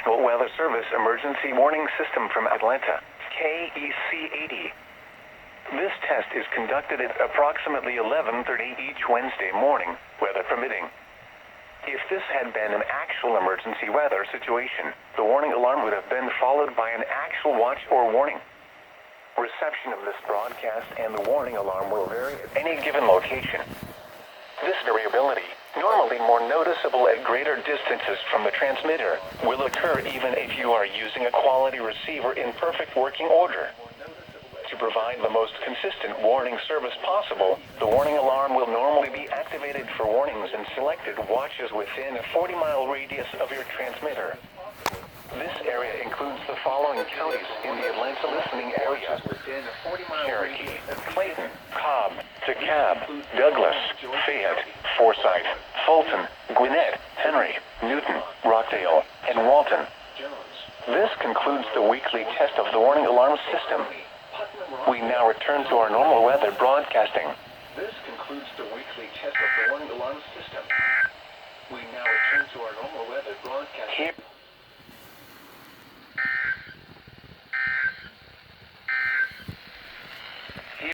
National Weather Service Emergency Warning System from Atlanta, KEC80. This test is conducted at approximately 11:30 each Wednesday morning, weather permitting. If this had been an actual emergency weather situation, the warning alarm would have been followed by an actual watch or warning. Reception of this broadcast and the warning alarm will vary at any given location. This variability, normally more noticeable at greater distances from the transmitter, will occur even if you are using a quality receiver in perfect working order. To provide the most consistent warning service possible, the warning alarm will normally be activated for warnings in selected watches within a 40-mile radius of your transmitter. This area includes the following counties in the Atlanta listening area: Cherokee, Clayton, Cobb, DeKalb, Douglas, Fayette, Forsyth, Fulton, Gwinnett, Henry, Newton, Rockdale, and Walton. This concludes the weekly test of the warning alarm system. We now return to our normal weather broadcasting. This concludes the weekly test of the warning alarm system. We now return to our normal weather broadcasting. Here